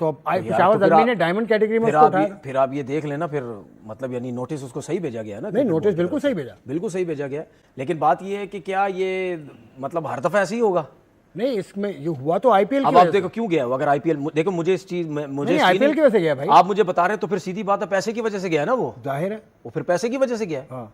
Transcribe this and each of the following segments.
तो अब पेशावर ज़ल्मी ने डायमंड कैटेगरी में उसको उठाया। फिर आप ये देख लेना, फिर मतलब यानी नोटिस उसको सही भेजा गया है ना? नहीं, नोटिस बिल्कुल सही भेजा, बिल्कुल सही भेजा गया। लेकिन बात ये है कि क्या ये मतलब हर दफा ऐसे ही होगा? नहीं, इसमें ये हुआ तो आईपीएल अब आप देखो क्यों गया, अगर आईपीएल देखो मुझे इस चीज में मुझे आईपीएल की वजह से गया भाई, आप मुझे बता रहे हैं तो फिर सीधी बात है पैसे की वजह से गया ना, वो जाहिर है वो फिर पैसे की वजह से गया। हाँ,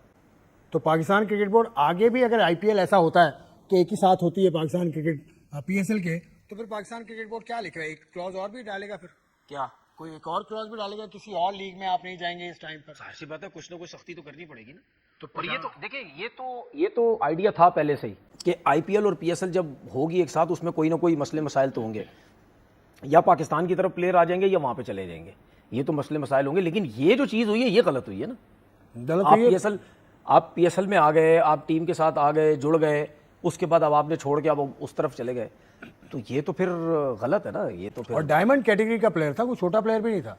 तो पाकिस्तान क्रिकेट बोर्ड आगे भी अगर आईपीएल ऐसा होता है कि एक ही साथ होती है पाकिस्तान क्रिकेट पीएसएल के, तो फिर पाकिस्तान क्रिकेट बोर्ड क्या लिख रहा है, एक क्लॉज और भी डालेगा, फिर क्या कोई एक और क्लॉज भी डालेगा, किसी और लीग में आप नहीं जाएंगे इस टाइम पर। ऐसी बात है, कुछ ना कुछ सख्ती तो करनी पड़ेगी ना। तो पर ये तो देखिए, ये तो आइडिया था पहले से ही कि आईपीएल और पीएसएल जब होगी एक साथ, उसमें कोई ना कोई मसले मसाइल तो होंगे, या पाकिस्तान की तरफ प्लेयर आ जाएंगे या वहां पे चले जाएंगे, ये तो मसले मसाइल होंगे। लेकिन ये जो चीज हुई है ये गलत हुई है ना। आप पीएसएल में आ गए, आप टीम के साथ आ गए, जुड़ गए, उसके बाद अब आपने छोड़ के अब उस तरफ चले गए, तो ये तो फिर गलत है ना। ये तो फिर, और डायमंड कैटेगरी का प्लेयर था, कोई छोटा प्लेयर भी नहीं था,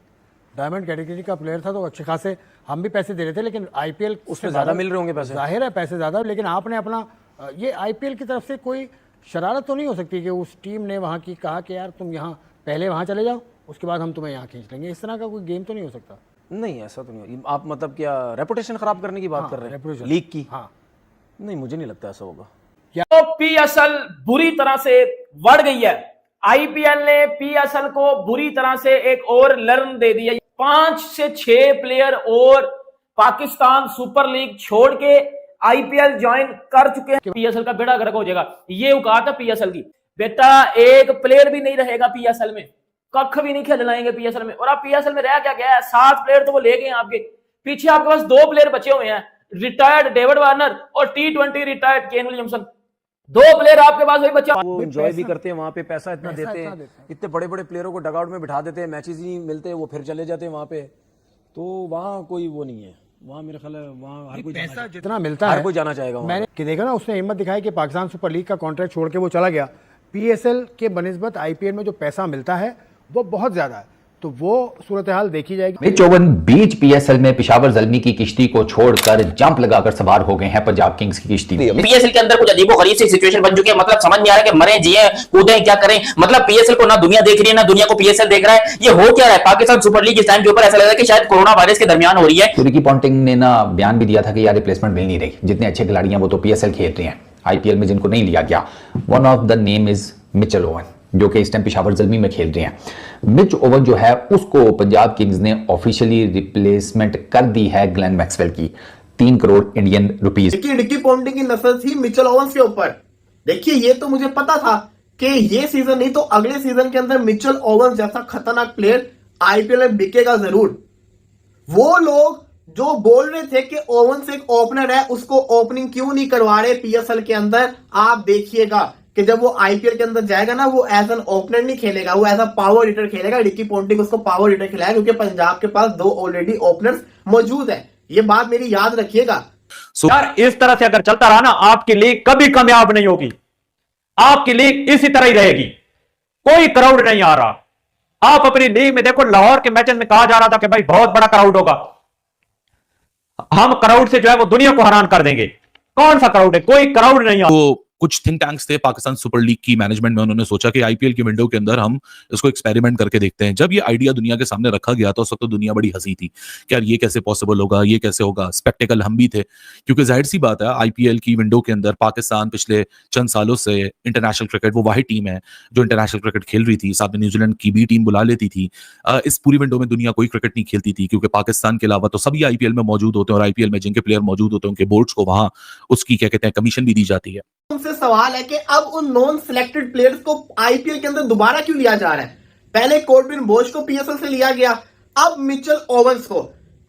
डायमंड कैटेगरी का प्लेयर था, तो अच्छे खासे हम भी पैसे दे रहे थे, लेकिन आईपीएल उसमें ज्यादा मिल रहे होंगे पैसे, जाहिर है पैसे ज्यादा, लेकिन आपने अपना ये आईपीएल की तरफ से कोई शरारत तो नहीं हो सकती कि उस टीम ने वहाँ की कहा कि यार तुम यहाँ पहले वहाँ चले जाओ, उसके बाद हम तुम्हें यहाँ खींच लेंगे, इस तरह का कोई गेम तो नहीं हो सकता। नहीं, ऐसा तो नहीं। आप मतलब क्या रेपुटेशन खराब करने की बात कर रहे हैं लीग की? हाँ, नहीं, मुझे नहीं लगता ऐसा होगा। तो पीएसएल बुरी तरह से बढ़ गई है, आईपीएल ने पीएसएल को बुरी तरह से एक और लर्न दे दिया। 5 से 6 प्लेयर और पाकिस्तान सुपर लीग छोड़ के आईपीएल ज्वाइन कर चुके हैं। पीएसएल का बेड़ा गर्क हो जाएगा, ये औकात है पीएसएल की। बेटा एक प्लेयर भी नहीं रहेगा पीएसएल में, कख भी नहीं खेलनाएंगे पीएसएल में। और आप पीएसएल में रह क्या गया है, 7 प्लेयर तो वो ले गए हैं आपके पीछे, आपके पास 2 प्लेयर बचे हुए हैं, रिटायर्ड डेविड वार्नर और T20 retired Kane Williamson, 2 player आपके पास वही बच्चा। वो एंजॉय भी करते हैं वहां पे, पैसा इतना देते हैं, इतने बड़े बड़े प्लेयरों को डगआउट में बिठा देते हैं, मैचेस ही नहीं मिलते, वो फिर चले जाते हैं वहां पे, तो वहां कोई वो नहीं है। वहां मेरे ख्याल है वहां हर कोई पैसा जितना मिलता है हर कोई जाना चाहेगा। मैंने कि देखा ना, उसने हिम्मत दिखाई कि पाकिस्तान सुपर लीग का कॉन्ट्रैक्ट छोड़ के वो चला गया। पीएसएल के बनिस्बत आईपीएल में जो पैसा मिलता है वो बहुत ज्यादा है, तो वो सूरत हाल देखी जाएगी। मिच ओवन बीच पीएसएल में पेशावर ज़ल्मी की किश्ती को छोड़कर जंप लगाकर सवार हो गए हैं पंजाब किंग्स की किश्ती में। पीएसएल के अंदर कुछ अजीबोगरीब सी सिचुएशन बन चुकी है, मतलब समझ नहीं आ रहा कि मरे जिए कूदें क्या करें। मतलब पीएसएल को ना दुनिया देख रही है ना दुनिया को पीएसएल देख रहा है, ये हो क्या रहा है। पाकिस्तान सुपर लीग इस टाइम के ऊपर ऐसा लग रहा है कि शायद कोरोना वायरस के दरमियान हो रही है। रिकी पॉन्टिंग ने ना बयान भी दिया था कि यार रिप्लेसमेंट मिल नहीं रही, जितने अच्छे खिलाड़ी हैं वो तो पीएसएल खेल रहे हैं, आईपीएल में जिनको नहीं लिया गया। One of the name is Mitchell oven, जो कि इस टाइम पेशावर ज़ल्मी में खेल रहे हैं। मिच ओवन जो है उसको पंजाब किंग्स ने ऑफिशियली रिप्लेसमेंट कर दी है ग्लेन मैक्सवेल की 3 करोड़ इंडियन रुपीस। देखिए रिकी पॉन्टिंग की नस्ल थी मिचेल ओवंस के ऊपर। देखिए ये तो मुझे पता था कि ये सीजन नहीं तो अगले सीजन के अंदर मिचेल ओवंस जैसा खतरनाक प्लेयर आईपीएल में बिकेगा जरूर। वो लोग जो बोल रहे थे कि ओवंस एक ओपनर है, उसको ओपनिंग क्यों नहीं करवा रहे पीएसएल के अंदर, आप देखिएगा कि जब वो आईपीएल के अंदर जाएगा ना, वो एज एन ओपनर नहीं खेलेगा, वो एज अ पावर हिटर खेलेगा। रिकी पॉन्टिंग उसको पावर हिटर खिलाएगा क्योंकि पंजाब के पास 2 ऑलरेडी ओपनर्स मौजूद है। ये बात मेरी याद रखिएगा। यार इस तरह से अगर चलता रहा ना, आपकी लीग कभी कामयाब नहीं होगी, आपकी लीग इसी तरह ही रहेगी, कोई क्राउड नहीं आ रहा। आप अपनी लीग में देखो, लाहौर के मैचेस में कहा जा रहा था कि भाई बहुत बड़ा क्राउड होगा, हम क्राउड से जो है वो दुनिया को हैरान कर देंगे। कौन सा क्राउड है, कोई क्राउड नहीं है। कुछ थिंक टैंक्स थे पाकिस्तान सुपर लीग की मैनेजमेंट में, उन्होंने सोचा कि आईपीएल की विंडो के अंदर हम इसको एक्सपेरिमेंट करके देखते हैं। जब ये आइडिया दुनिया के सामने रखा गया तो उस वक्त तो दुनिया बड़ी हंसी थी कि यार ये कैसे पॉसिबल होगा, ये कैसे होगा। स्पेक्टिकल हम भी थे क्योंकि जाहिर सी बात है आईपीएल की विंडो के अंदर पाकिस्तान पिछले चंद सालों से इंटरनेशनल क्रिकेट, वो वाहिद टीम है जो इंटरनेशनल क्रिकेट खेल रही थी, साथ में न्यूजीलैंड की भी टीम बुला लेती थी। इस पूरी विंडो में दुनिया कोई क्रिकेट नहीं खेलती थी क्योंकि पाकिस्तान के अलावा तो सभी आईपीएल में मौजूद होते हैं, और आईपीएल में जिनके प्लेयर मौजूद होते हैं उनके बोर्ड्स को वहां उसकी क्या कहते हैं कमीशन भी दी जाती है। उनसे सवाल है कि अब उन नॉन सिलेक्टेड प्लेयर्स को आईपीएल के अंदर दोबारा क्यों लिया जा रहा है। पहले कॉर्बिन बोश को पीएसएल से लिया गया, अब मिचेल ओवंस को।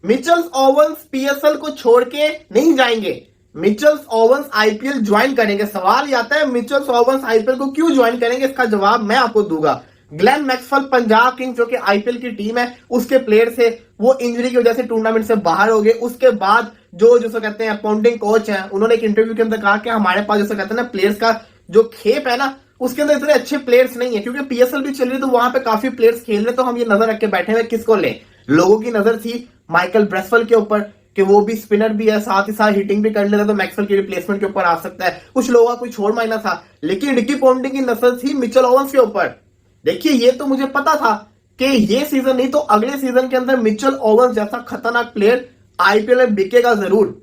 मिचेल ओवंस पीएसएल को छोड़ के नहीं जाएंगे, मिचेल ओवंस आईपीएल ज्वाइन करेंगे। सवाल ये आता है मिचेल ओवंस आईपीएल को क्यों ज्वाइन करेंगे, इसका जवाब मैं आपको दूंगा। ग्लेन मैक्सवेल पंजाब किंग्स जो कि आईपीएल की टीम है उसके प्लेयर थे, वो इंजरी की वजह से टूर्नामेंट से बाहर हो गए। उसके बाद जो कहते हैं पॉन्टिंग कोच हैं, उन्होंने एक इंटरव्यू के अंदर कहा कि हमारे पास जैसे कहते हैं ना प्लेयर्स का जो खेप है ना, उसके अंदर इतने अच्छे प्लेयर्स नहीं है क्योंकि पीएसएल भी चल रही है तो वहां पे काफी प्लेयर्स खेल रहे, तो हम ये नजर रख के बैठे हुए किसको लें। लोगों की नजर थी माइकल ब्रेसवेल के ऊपर कि वो भी स्पिनर भी है, साथ ही साथ हिटिंग भी कर लेता, तो मैक्सवेल की रिप्लेसमेंट के ऊपर आ सकता है। कुछ लोगों का कोई छोड़ मायना था, लेकिन रिकी पॉन्टिंग की नजर थी मिचेल ओवंस के ऊपर। देखिए ये तो मुझे पता था कि ये सीजन नहीं तो अगले सीजन के अंदर मिचेल ओवन्स जैसा खतरनाक प्लेयर आईपीएल में बिकेगा जरूर।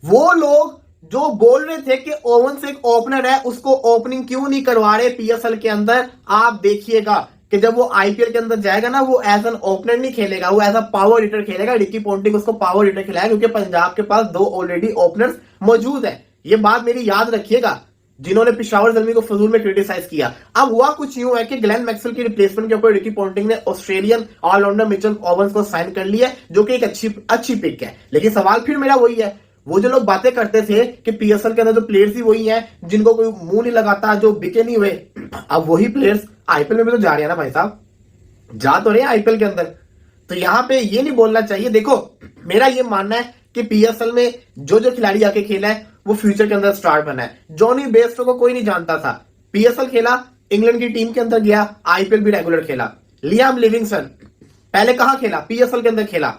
वो लोग जो बोल रहे थे कि ओवन्स एक ओपनर है, उसको ओपनिंग क्यों नहीं करवा रहे पीएसएल के अंदर, आप देखिएगा कि जब वो आईपीएल के अंदर जाएगा ना, वो एज एन ओपनर नहीं खेलेगा, वो एज अ पावर हिटर खेलेगा। रिकी पोंटिंग उसको पावर हिटर खिलाएगा क्योंकि पंजाब के पास 2 ऑलरेडी ओपनर्स मौजूद है। ये बात मेरी याद रखिएगा, जिन्होंने पिशावर ज़ल्मी को फजूल में क्रिटिसाइज किया। अब हुआ कुछ यूं है कि ग्लेन मैक्सवेल की रिप्लेसमेंट के ऊपर रिकी पोंटिंग ने ऑस्ट्रेलियन ऑलराउंडर मिचेल ओवन्स को साइन कर लिया, जो कि एक अच्छी पिक है। लेकिन सवाल फिर मेरा वही है, वो जो लोग बातें करते थे कि पीएसएल के अंदर जो प्लेयर्स ही वही हैं जिनको कोई मुंह नहीं लगाता, जो बिके नहीं हुए, अब वही प्लेयर्स आईपीएल में भी तो जा रहे हैं ना भाई साहब, जा तो रहे हैं आईपीएल के अंदर। तो यहां पे ये नहीं बोलना चाहिए। देखो, मेरा ये मानना है कि पीएसएल में जो खिलाड़ी आके खेला है वो फ्यूचर के अंदर स्टार बना है। जॉनी बेस्टो को कोई नहीं जानता था, पीएसएल खेला, इंग्लैंड की टीम के अंदर गया, आईपीएल भी रेगुलर खेला। लियाम लिविंगस्टन पहले कहां खेला? पीएसएल के अंदर खेला।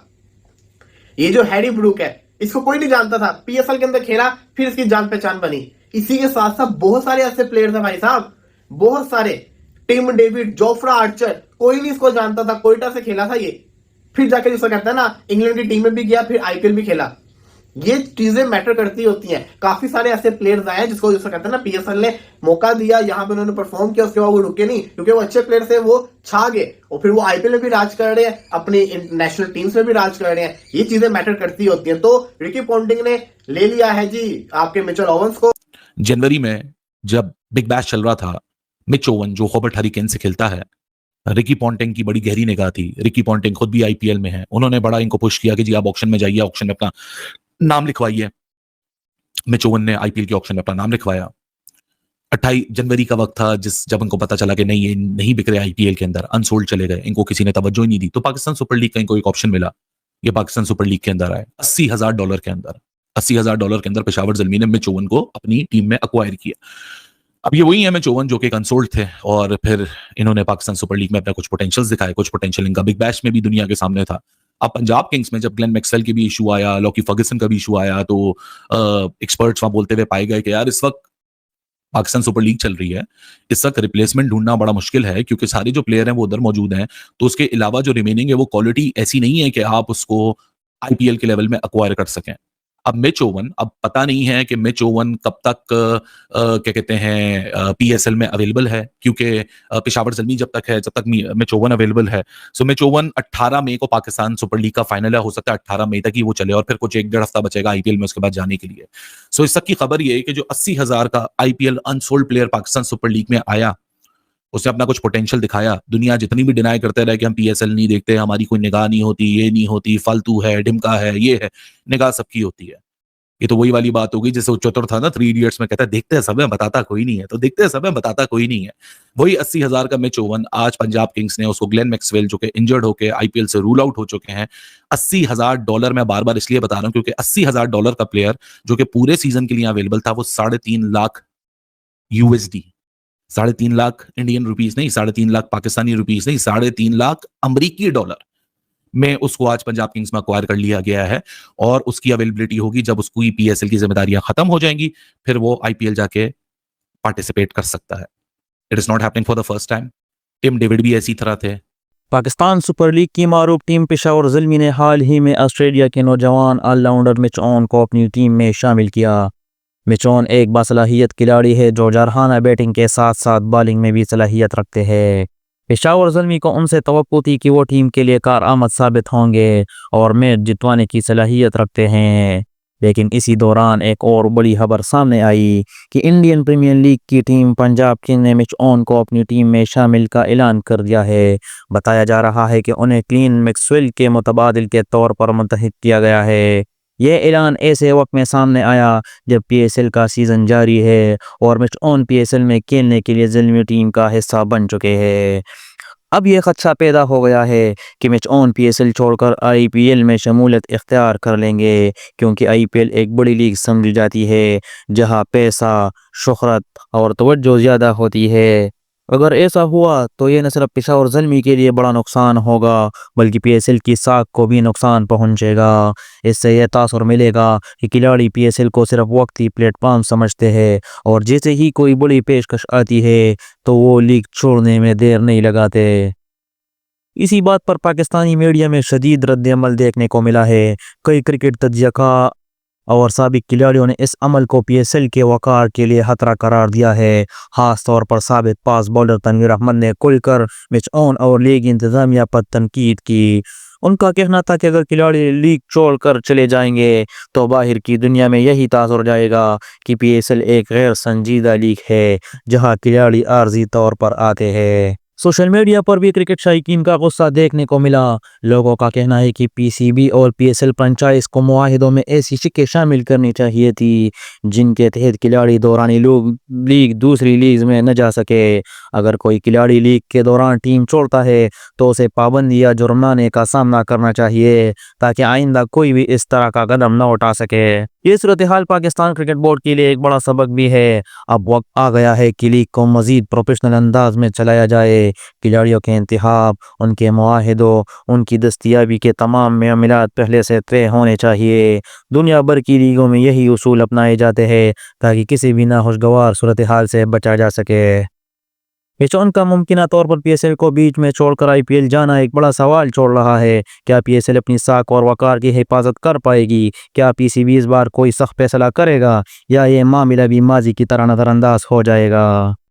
ये जो हैरी ब्रूक है, इसको कोई नहीं जानता था, पीएसएल के अंदर खेला, फिर इसकी जान पहचान बनी। इसी के साथ साथ बहुत सारे ऐसे प्लेयर्स हैं भाई साहब, बहुत सारे, टिम डेविड, जोफ्रा आर्चर, कोई नहीं इसको जानता था, कोयटा से खेला था ये, फिर जाके जिसको कहता है ना इंग्लैंड की टीम में भी गया, फिर आईपीएल भी खेला। ये चीजें मैटर करती होती हैं। काफी सारे ऐसे प्लेयर्स आए जिसको जिसको कहते हैं ना पीएसएल ने मौका दिया, यहां पे उन्होंने परफॉर्म किया, उसके बाद वो रुके नहीं क्योंकि वो अच्छे प्लेयर थे, वो छा गए और फिर वो आईपीएल में भी राज कर रहे हैं, अपनी नेशनल टीम्स में भी राज कर रहे हैं। ये चीजें मैटर करती होती हैं। तो रिकी पोंटिंग ने ले लिया है जी आपके मिचेल ओवन्स को। जनवरी में जब बिग बैश चल रहा था, मिच ओवन जो हॉबर्ट हरिकेन से खेलता है, रिकी पॉन्टिंग की बड़ी गहरी निगाह थी। रिकी पॉन्टिंग खुद भी आईपीएल में है, उन्होंने बड़ा इनको पुश किया कि जी आप ऑक्शन में जाइए, ऑक्शन में अपना नाम लिखवाइए। मिच ओवन ने आईपीएल के ऑक्शन में अपना नाम लिखवाया। 28 जनवरी का वक्त था जब इनको पता चला कि नहीं, ये नहीं बिक रहे आईपीएल के अंदर, अनसोल्ड चले गए, इनको किसी ने तवज्जो ही नहीं दी। तो पाकिस्तान सुपर लीग का इनको एक ऑप्शन मिला, ये पाकिस्तान सुपर लीग के अंदर आए। $80,000 के अंदर, $80,000 के अंदर पेशावर ज़ल्मी ने मिच ओवन को अपनी टीम में अक्वायर किया। अब ये वही है मिच ओवन जो कि कंसोल्ड थे और फिर इन्होंने पाकिस्तान सुपर लीग में अपना कुछ पोटेंशियल्स दिखाए, कुछ पोटेंशियल इनका बिग बैश में भी दुनिया के सामने था। अब पंजाब किंग्स में जब ग्लेन मैक्सवेल की भी इशू आया, लॉकी फर्गसन का भी इशू आया, तो एक्सपर्ट्स वहां बोलते हुए पाए गए कि यार इस वक्त पाकिस्तान सुपर लीग चल रही है, इस वक्त रिप्लेसमेंट ढूंढना बड़ा मुश्किल है क्योंकि सारे जो प्लेयर हैं वो उधर मौजूद हैं। तो उसके अलावा जो रिमेनिंग है वो क्वालिटी ऐसी नहीं है कि आप उसको आईपीएल के लेवल में अक्वायर कर सकें। अब मिच ओवन, अब पता नहीं है कि मिच ओवन कब तक क्या कहते हैं पीएसएल में अवेलेबल है, क्योंकि पेशावर ज़ल्मी जब तक मिच ओवन अवेलेबल है। सो मिच ओवन 18 मई को पाकिस्तान सुपर लीग का फाइनल है, हो सकता है 18 मई तक ही वो चले और फिर कुछ 1-1.5 हफ्ता बचेगा आईपीएल में उसके बाद जाने के लिए। सो इस तक की खबर ये है कि जो 80,000 का IPL unsold player Pakistan super league में आया, उसने अपना कुछ पोटेंशियल दिखाया। दुनिया जितनी भी डिनाई करते रहे कि हम पीएसएल नहीं देखते, हमारी कोई निगाह नहीं होती, ये नहीं होती, फालतू है, ढिमका है, ये है, निगाह सबकी होती है। ये तो वही वाली बात होगी जैसे चतुर था ना 3 इडियट्स में, कहता है देखते हैं सब है बताता कोई नहीं है, तो देखते हैं सब है बताता कोई नहीं है। वही 80,000 का मिच ओवन आज पंजाब किंग्स ने उसको ग्लेन मैक्सवेल जो कि इंजर्ड होकर आईपीएल से रूल आउट हो चुके हैं, $80,000 मैं बार बार इसलिए बता रहा हूं क्योंकि $80,000 का प्लेयर जो कि पूरे सीजन के लिए अवेलेबल था वो 3.5 lakh USD, 3.5 lakh Indian rupees नहीं, 3.5 लाख पाकिस्तानी रुपीज नहीं, 3.5 लाख अमरीकी डॉलर में उसको आज पंजाब किंग्स में अक्वायर कर लिया गया है और उसकी अवेलेबिलिटी होगी जब उसकी पीएसएल की जिम्मेदारियां खत्म हो जाएंगी, फिर वो आईपीएल जाके पार्टिसिपेट कर सकता है। It is not happening for the first time. Tim David भी ऐसी तरह थे। पाकिस्तान सुपर लीग की मारूफ टीम पेशावर ज़ल्मी ने हाल ही में ऑस्ट्रेलिया के नौजवान ऑलराउंडर मिच ओवन को अपनी टीम में शामिल किया। मिच ओवन एक बासलाहियत खिलाड़ी है जो जारहाना बैटिंग के साथ साथ बॉलिंग में भी सलाहियत रखते हैं। पेशावर ज़ल्मी को उनसे तवक्को थी कि वो टीम के लिए कारआमद साबित होंगे और मैच जितवाने की सलाहियत रखते हैं, लेकिन इसी दौरान एक और बड़ी खबर सामने आई कि इंडियन प्रीमियर लीग की टीम पंजाब किंग्स ने मिच ओवन को अपनी टीम में शामिल का ऐलान कर दिया है। बताया जा रहा है कि उन्हें ग्लेन मैक्सवेल के मुतबादिल के तौर पर मुंतखब किया गया है। यह ऐलान ऐसे वक्त में सामने आया जब पीएसएल का सीज़न जारी है और मिच ओवन पीएसएल में खेलने के लिए ज़ल्मी टीम का हिस्सा बन चुके हैं। अब यह खदशा पैदा हो गया है कि मिच ओवन पीएसएल छोड़कर आईपीएल में शमूलियत इख्तियार कर लेंगे, क्योंकि आईपीएल एक बड़ी लीग समझी जाती है जहां पैसा, शोहरत और तवज्जो ज़्यादा होती है। अगर ऐसा हुआ तो ये न सिर्फ पेशावर ज़ल्मी के लिए बड़ा नुकसान होगा बल्कि पीएसएल की साख को भी नुकसान पहुंचेगा। इससे यह तासुर मिलेगा कि खिलाड़ी पीएसएल को सिर्फ वक्ती प्लेटफॉर्म समझते हैं और जैसे ही कोई बड़ी पेशकश आती है तो वो लीग छोड़ने में देर नहीं लगाते। इसी बात पर पाकिस्तानी मीडिया में शदीद रद्द-ए-अमल देखने को मिला है। कई क्रिकेट तज्ज़ियाकार और साबिक खिलाड़ियों ने इस अमल को पीएसएल के वक़ार के लिए खतरा करार दिया है। ख़ास तौर पर साबिक फास्ट बॉलर तनवीर अहमद ने खुलकर मैच ऑन और लीग इंतज़ामिया पर तनकीद की। उनका कहना था कि अगर खिलाड़ी लीग छोड़कर चले जाएंगे तो बाहर की दुनिया में यही तासुर जाएगा कि पीएसएल एक गैर संजीदा लीग है जहां खिलाड़ी आर्जी तौर पर आते हैं। सोशल मीडिया पर भी क्रिकेट शायकीन का गुस्सा देखने को मिला। लोगों का कहना है कि पीसीबी और पीएसएल फ्रेंचाइज को मुआहिदों में ऐसी शिकें शामिल करनी चाहिए थी जिनके तहत खिलाड़ी दौरानी लीग दूसरी लीग में न जा सके। अगर कोई खिलाड़ी लीग के दौरान टीम छोड़ता है तो उसे पाबंदी या जुर्माने का सामना करना चाहिए ताकि आइंदा कोई भी इस तरह का कदम न उठा सके। ये सूरत हाल पाकिस्तान क्रिकेट बोर्ड के लिए एक बड़ा सबक भी है। अब वक्त आ गया है कि लीग को मजीद प्रोफेशनल अंदाज में चलाया जाए। खिलाड़ियों के इंतखाब, उनके मुआहिदों, उनकी दस्तियाबी के तमाम मामलात पहले से तय होने चाहिए। दुनिया भर की लीगों में यही उसूल अपनाए जाते हैं ताकि किसी भी नाखुशगवार सूरत हाल से बचा जा सके। मिचोन का मुमकिन तौर पर पीएसएल को बीच में छोड़कर आईपीएल जाना एक बड़ा सवाल छोड़ रहा है। क्या पीएसएल अपनी साख और वकार की हिफाजत कर पाएगी? क्या पीसीबी इस बार कोई सख्त फैसला करेगा या ये मामला भी माजी की तरह नजरअंदाज हो जाएगा?